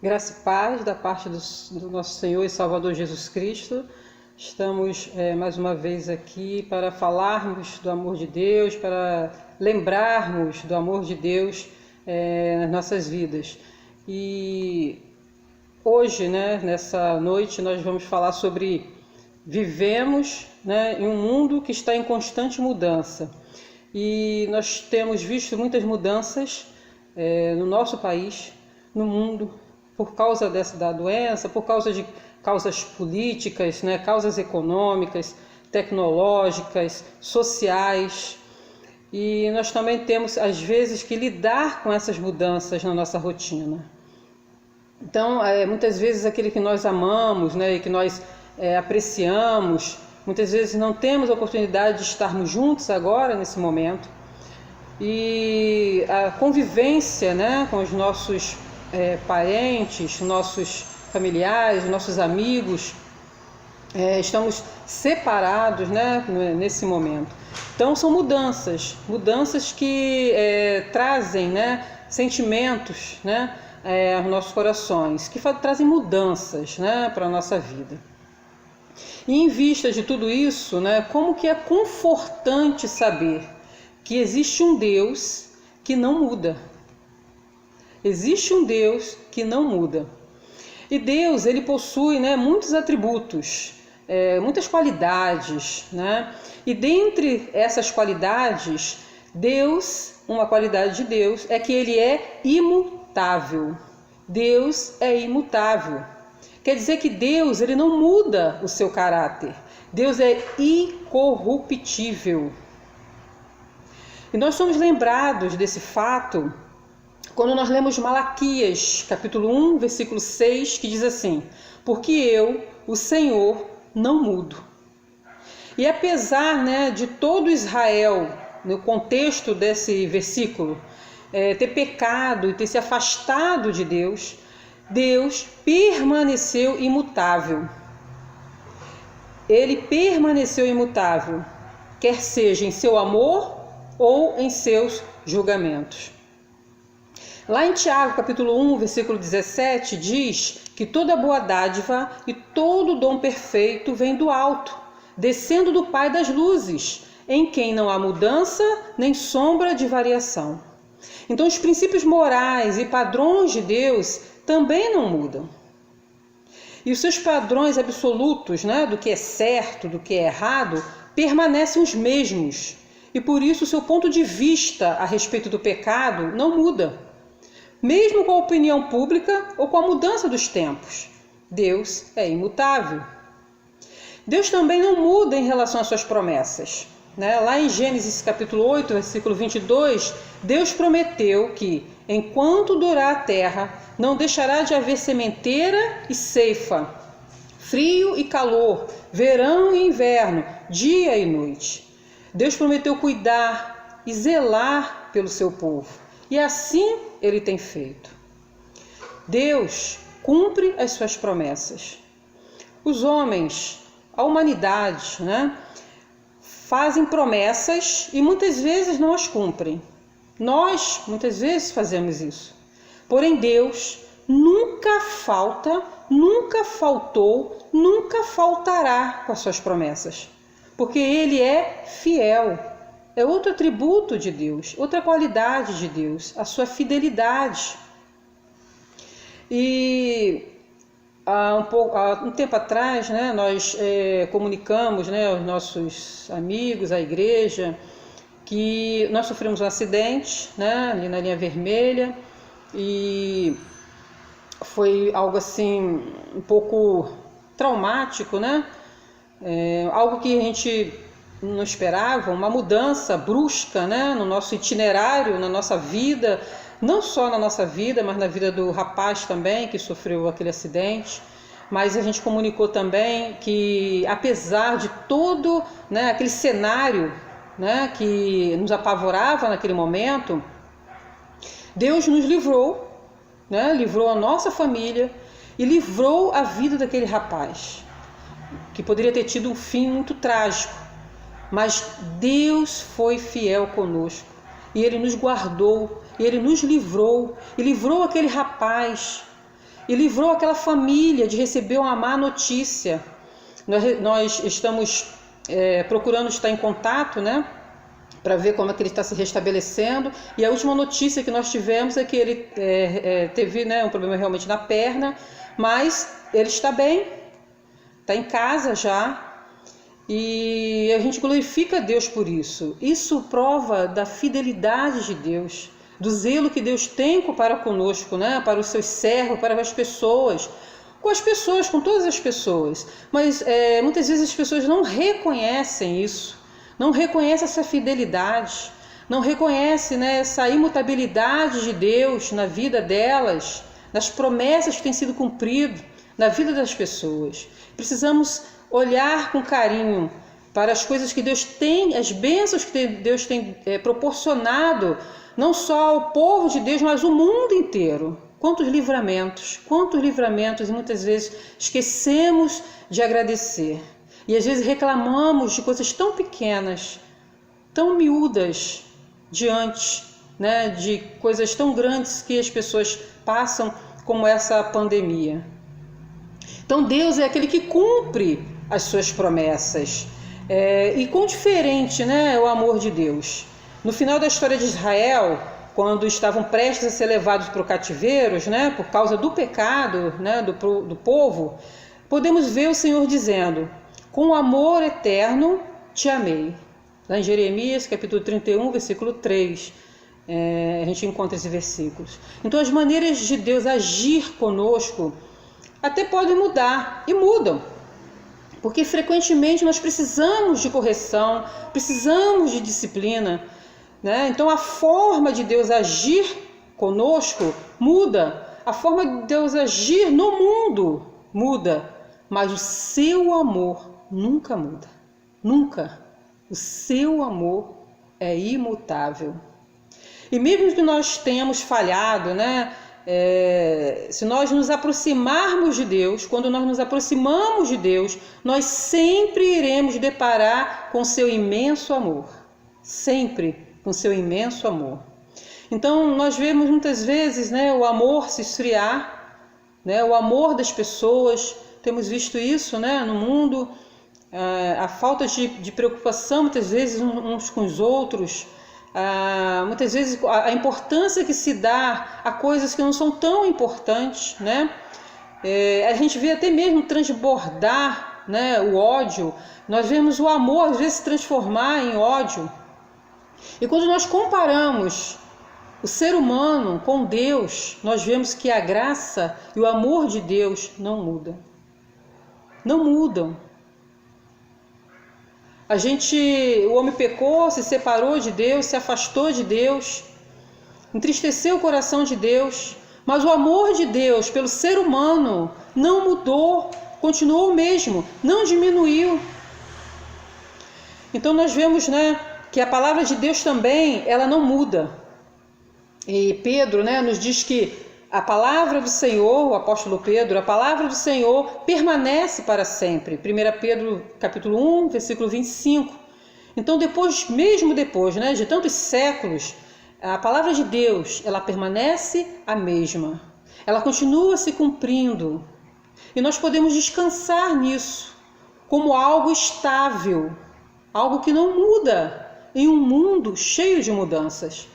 Graça e paz da parte do nosso Senhor e Salvador Jesus Cristo. Estamos mais uma vez aqui para falarmos do amor de Deus, para lembrarmos do amor de Deus nas nossas vidas. E hoje, nessa noite, nós vamos falar sobre vivemos em um mundo que está em constante mudança. E nós temos visto muitas mudanças no nosso país, no mundo, por causa da doença, por causa de causas políticas, causas econômicas, tecnológicas, sociais. E nós também temos, às vezes, que lidar com essas mudanças na nossa rotina. Então, muitas vezes, aquele que nós amamos, e que nós apreciamos, muitas vezes não temos a oportunidade de estarmos juntos agora, nesse momento. E a convivência com os nossos parentes, nossos familiares, nossos amigos, estamos separados nesse momento. Então são mudanças que trazem sentimentos aos nossos corações, que trazem mudanças para a nossa vida. E em vista de tudo isso, como que é confortante saber que existe um Deus que não muda. Existe um Deus que não muda. E Deus, ele possui muitos atributos, muitas qualidades. E dentre essas qualidades, uma qualidade de Deus é que ele é imutável. Deus é imutável. Quer dizer que Deus, ele não muda o seu caráter. Deus é incorruptível. E nós somos lembrados desse fato quando nós lemos Malaquias, capítulo 1, versículo 6, que diz assim: porque eu, o Senhor, não mudo. E apesar de todo Israel, no contexto desse versículo, ter pecado e ter se afastado de Deus, Deus permaneceu imutável. Ele permaneceu imutável, quer seja em seu amor ou em seus julgamentos. Lá em Tiago, capítulo 1, versículo 17, diz que toda boa dádiva e todo dom perfeito vem do alto, descendo do Pai das luzes, em quem não há mudança nem sombra de variação. Então, os princípios morais e padrões de Deus também não mudam. E os seus padrões absolutos, do que é certo, do que é errado, permanecem os mesmos. E por isso o seu ponto de vista a respeito do pecado não muda. Mesmo com a opinião pública ou com a mudança dos tempos, Deus é imutável. Deus também não muda em relação às suas promessas. Lá em Gênesis capítulo 8, versículo 22, Deus prometeu que, enquanto durar a terra, não deixará de haver sementeira e ceifa, frio e calor, verão e inverno, dia e noite. Deus prometeu cuidar e zelar pelo seu povo. E assim ele tem feito. Deus cumpre as suas promessas. Os homens, a humanidade, fazem promessas e muitas vezes não as cumprem. Nós, muitas vezes, fazemos isso. Porém, Deus nunca falta, nunca faltou, nunca faltará com as suas promessas. Porque Ele é fiel. É outro atributo de Deus, outra qualidade de Deus, a sua fidelidade. E há um tempo atrás, nós comunicamos aos nossos amigos, à igreja, que nós sofremos um acidente ali na linha vermelha e foi algo assim um pouco traumático, algo que a gente não esperava, uma mudança brusca no nosso itinerário, na nossa vida, não só na nossa vida, mas na vida do rapaz também que sofreu aquele acidente. Mas a gente comunicou também que, apesar de todo aquele cenário que nos apavorava naquele momento, Deus nos livrou, livrou a nossa família e livrou a vida daquele rapaz, que poderia ter tido um fim muito trágico. Mas Deus foi fiel conosco e Ele nos guardou, e Ele nos livrou, e livrou aquele rapaz e livrou aquela família de receber uma má notícia. Nós estamos procurando estar em contato, né, para ver como é que ele está se restabelecendo. E a última notícia que nós tivemos é que ele teve, né, um problema realmente na perna, mas ele está bem, está em casa já. E a gente glorifica a Deus por isso. Isso prova da fidelidade de Deus, do zelo que Deus tem para conosco, né? Para os seus servos, para as pessoas. Com todas as pessoas. Mas muitas vezes as pessoas não reconhecem isso, não reconhecem essa fidelidade, não reconhecem, né, essa imutabilidade de Deus na vida delas, nas promessas que têm sido cumpridas na vida das pessoas. Precisamos olhar com carinho para as coisas que Deus tem, as bênçãos que Deus tem proporcionado, não só ao povo de Deus, mas ao mundo inteiro. Quantos livramentos, e muitas vezes esquecemos de agradecer. E às vezes reclamamos de coisas tão pequenas, tão miúdas, diante, né, de coisas tão grandes que as pessoas passam, como essa pandemia. Então Deus é aquele que cumpre as suas promessas. E quão diferente, né, é o amor de Deus. No final da história de Israel, quando estavam prestes a ser levados para o cativeiro, né, por causa do pecado, né, do povo, podemos ver o Senhor dizendo: com amor eterno te amei. Lá em Jeremias, capítulo 31, versículo 3, a gente encontra esses versículos. Então as maneiras de Deus agir conosco até podem mudar, e mudam, porque frequentemente nós precisamos de correção, precisamos de disciplina, né? Então a forma de Deus agir conosco muda, a forma de Deus agir no mundo muda, mas o seu amor nunca muda, nunca. O seu amor é imutável. E mesmo que nós tenhamos falhado, né? Se nós nos aproximarmos de Deus, quando nós nos aproximamos de Deus, nós sempre iremos deparar com seu imenso amor, sempre com seu imenso amor. Então nós vemos muitas vezes, né, o amor se esfriar, né, o amor das pessoas, temos visto isso, né, no mundo, a falta de preocupação muitas vezes uns com os outros, muitas vezes a importância que se dá a coisas que não são tão importantes, né? A gente vê até mesmo transbordar, né, o ódio. Nós vemos o amor às vezes se transformar em ódio. E quando nós comparamos o ser humano com Deus, nós vemos que a graça e o amor de Deus não mudam. Não mudam. O homem pecou, se separou de Deus, se afastou de Deus, entristeceu o coração de Deus, mas o amor de Deus pelo ser humano não mudou, continuou o mesmo, não diminuiu. Então nós vemos, né, que a palavra de Deus também, ela não muda. E Pedro, né, nos diz que a palavra do Senhor, o apóstolo Pedro, a palavra do Senhor permanece para sempre. 1 Pedro capítulo 1, versículo 25. Então mesmo depois, né, de tantos séculos, a palavra de Deus, ela permanece a mesma. Ela continua se cumprindo. E nós podemos descansar nisso, como algo estável, algo que não muda em um mundo cheio de mudanças.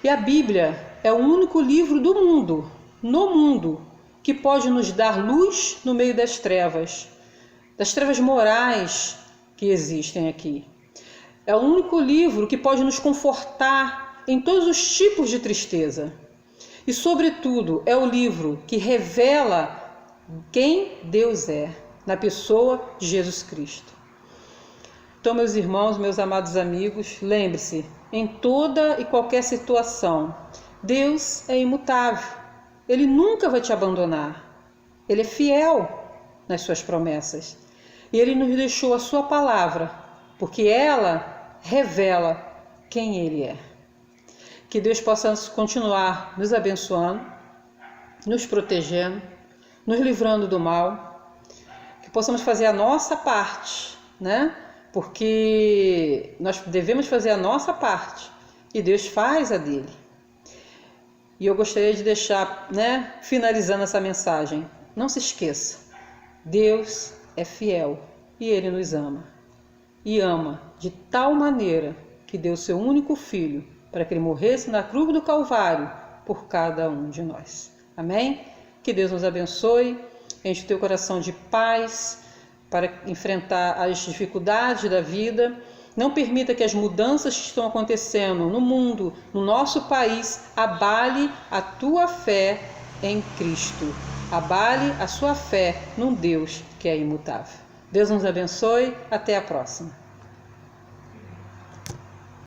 E a Bíblia é o único livro do mundo, no mundo, que pode nos dar luz no meio das trevas morais que existem aqui. É o único livro que pode nos confortar em todos os tipos de tristeza. E, sobretudo, é o livro que revela quem Deus é, na pessoa de Jesus Cristo. Então, meus irmãos, meus amados amigos, lembre-se, em toda e qualquer situação, Deus é imutável. Ele nunca vai te abandonar. Ele é fiel nas suas promessas. E Ele nos deixou a sua palavra, porque ela revela quem Ele é. Que Deus possa continuar nos abençoando, nos protegendo, nos livrando do mal. Que possamos fazer a nossa parte, né? Porque nós devemos fazer a nossa parte e Deus faz a dele. E eu gostaria de deixar, finalizando essa mensagem, não se esqueça, Deus é fiel e Ele nos ama. E ama de tal maneira que deu seu único Filho para que Ele morresse na cruz do Calvário por cada um de nós. Amém? Que Deus nos abençoe, enche o teu coração de paz para enfrentar as dificuldades da vida. Não permita que as mudanças que estão acontecendo no mundo, no nosso país, abale a tua fé em Cristo. Abale a sua fé num Deus que é imutável. Deus nos abençoe. Até a próxima.